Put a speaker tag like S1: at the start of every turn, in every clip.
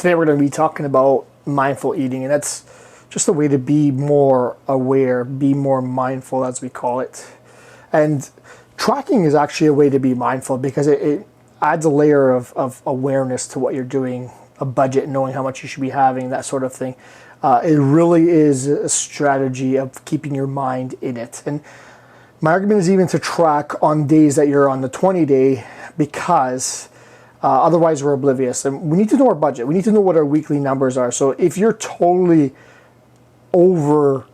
S1: Today we're going to be talking about mindful eating, and that's just a way to be more aware, be more mindful, as we call it. And tracking is actually a way to be mindful because it adds a layer of awareness to what you're doing, a budget, knowing how much you should be having, that sort of thing. It really is a strategy of keeping your mind in it. And my argument is even to track on days that you're on the 20-day because otherwise we're oblivious. And we need to know our budget. We need to know what our weekly numbers are. So if you're totally over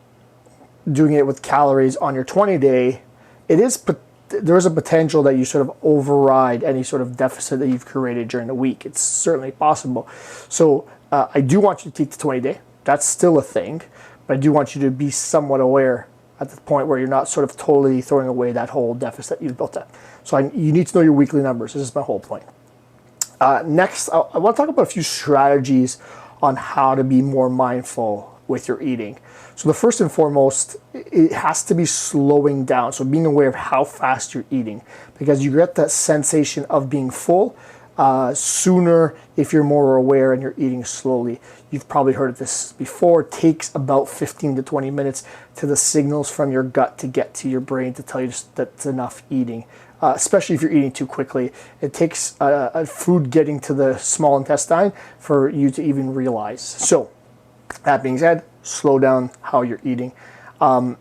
S1: doing it with calories on your 20-day, there is a potential that you sort of override any sort of deficit that you've created during the week. It's certainly possible. So I do want you to take the 20-day. That's still a thing. But I do want you to be somewhat aware at the point where you're not sort of totally throwing away that whole deficit you've built up. So you need to know your weekly numbers. This is my whole point. Next, I want to talk about a few strategies on how to be more mindful with your eating. So the first and foremost, it has to be slowing down. So being aware of how fast you're eating, because you get that sensation of being full sooner if you're more aware and you're eating slowly. You've probably heard of this before. It takes about 15 to 20 minutes to the signals from your gut to get to your brain to tell you that's enough eating. Especially if you're eating too quickly. It takes food getting to the small intestine for you to even realize. So that being said, slow down how you're eating. And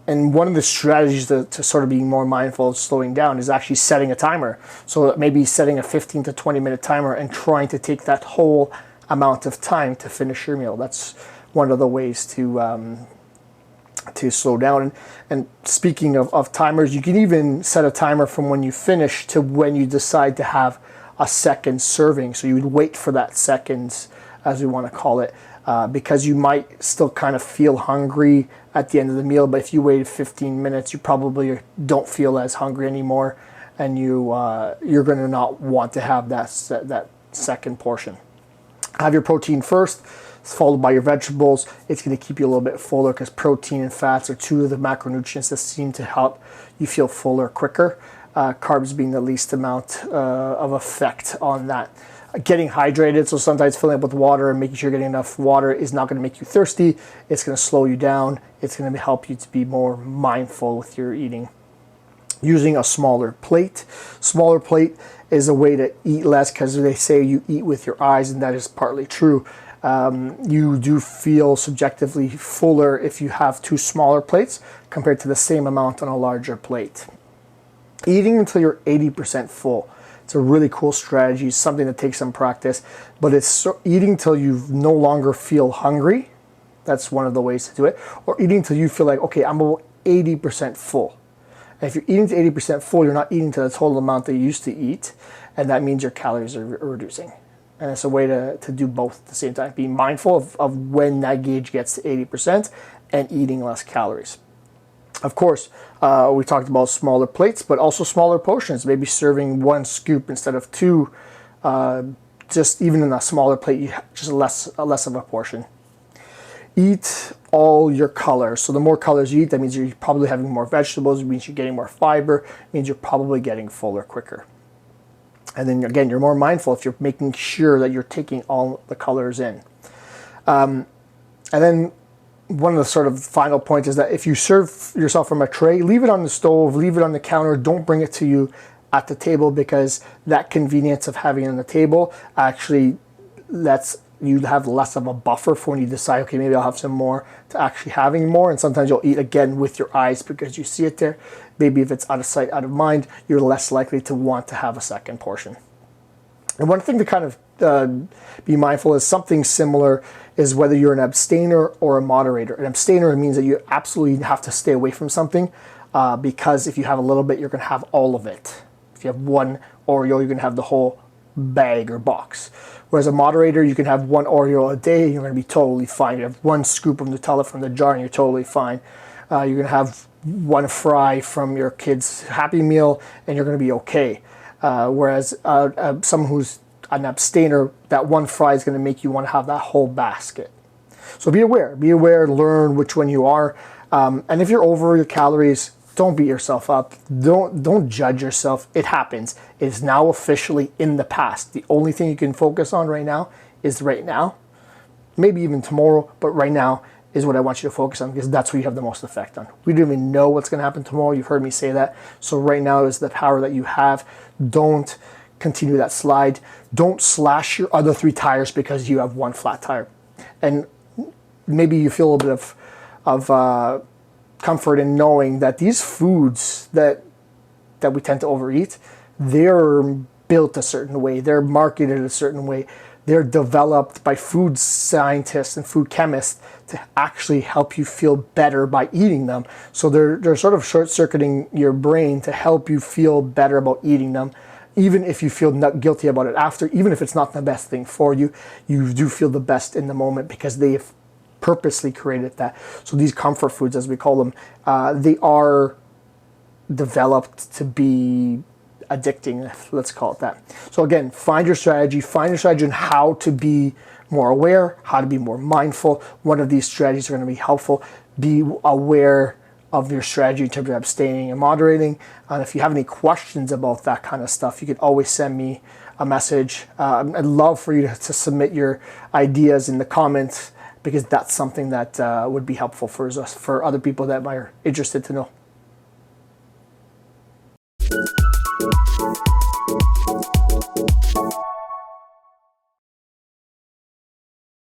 S1: one of the strategies to sort of being more mindful of slowing down is actually setting a timer. So maybe setting a 15 to 20 minute timer and trying to take that whole amount of time to finish your meal. That's one of the ways to slow down. And speaking of timers, you can even set a timer from when you finish to when you decide to have a second serving. So you would wait for that seconds, as we want to call it, because you might still kind of feel hungry at the end of the meal, but if you waited 15 minutes, you probably don't feel as hungry anymore, and you're going to not want to have that second portion. Have your protein first, followed by your vegetables. It's going to keep you a little bit fuller because protein and fats are two of the macronutrients that seem to help you feel fuller quicker. Carbs being the least amount of effect on that. Getting hydrated, so sometimes filling up with water and making sure you're getting enough water is not going to make you thirsty. It's going to slow you down. It's going to help you to be more mindful with your eating. Using a smaller plate. Smaller plate is a way to eat less because they say you eat with your eyes, and that is partly true. You do feel subjectively fuller if you have two smaller plates compared to the same amount on a larger plate. Eating until you're 80% full. It's a really cool strategy, something that takes some practice, but it's eating till you no longer feel hungry. That's one of the ways to do it. Or eating till you feel like, okay, I'm about 80% full. And if you're eating to 80% full, you're not eating to the total amount that you used to eat, and that means your calories are reducing. And it's a way to do both at the same time. Be mindful of when that gauge gets to 80% and eating less calories. Of course, we talked about smaller plates, but also smaller portions. Maybe serving one scoop instead of two. Just even in a smaller plate, just less of a portion. Eat all your colors. So the more colors you eat, that means you're probably having more vegetables. It means you're getting more fiber. It means you're probably getting fuller quicker. And then again, you're more mindful if you're making sure that you're taking all the colors in. And then one of the sort of final points is that if you serve yourself from a tray, leave it on the stove, leave it on the counter. Don't bring it to you at the table, because that convenience of having it on the table actually lets you have less of a buffer for when you decide, okay, maybe I'll have some more, to actually having more. And sometimes you'll eat again with your eyes because you see it there. Maybe if it's out of sight, out of mind, you're less likely to want to have a second portion. And one thing to kind of be mindful is something similar is whether you're an abstainer or a moderator. An abstainer means that you absolutely have to stay away from something because if you have a little bit, you're going to have all of it. If you have one Oreo, you're going to have the whole bag or box. Whereas a moderator, you can have one Oreo a day and you're going to be totally fine. You have one scoop of Nutella from the jar and you're totally fine. You're going to have one fry from your kid's Happy Meal and you're going to be okay. Whereas someone who's an abstainer, that one fry is going to make you want to have that whole basket. So be aware, learn which one you are. And if you're over your calories, don't beat yourself up. Don't judge yourself. It happens. It is now officially in the past. The only thing you can focus on right now is right now. Maybe even tomorrow, but right now is what I want you to focus on, because that's where you have the most effect on. We don't even know what's going to happen tomorrow. You've heard me say that. So right now is the power that you have. Don't continue that slide. Don't slash your other 3 tires because you have 1 flat tire. And maybe you feel a little bit of comfort in knowing that these foods that we tend to overeat, they're built a certain way. They're marketed a certain way. They're developed by food scientists and food chemists to actually help you feel better by eating them. So they're sort of short-circuiting your brain to help you feel better about eating them. Even if you feel not guilty about it after, even if it's not the best thing for you, you do feel the best in the moment because they have purposely created that. So these comfort foods, as we call them, they are developed to be addicting, let's call it that. So again, find your strategy on how to be more aware, how to be more mindful. One of these strategies are going to be helpful. Be aware of your strategy in terms of abstaining and moderating. And if you have any questions about that kind of stuff, you can always send me a message. I'd love for you to submit your ideas in the comments, because that's something that would be helpful for us, for other people that are interested to know.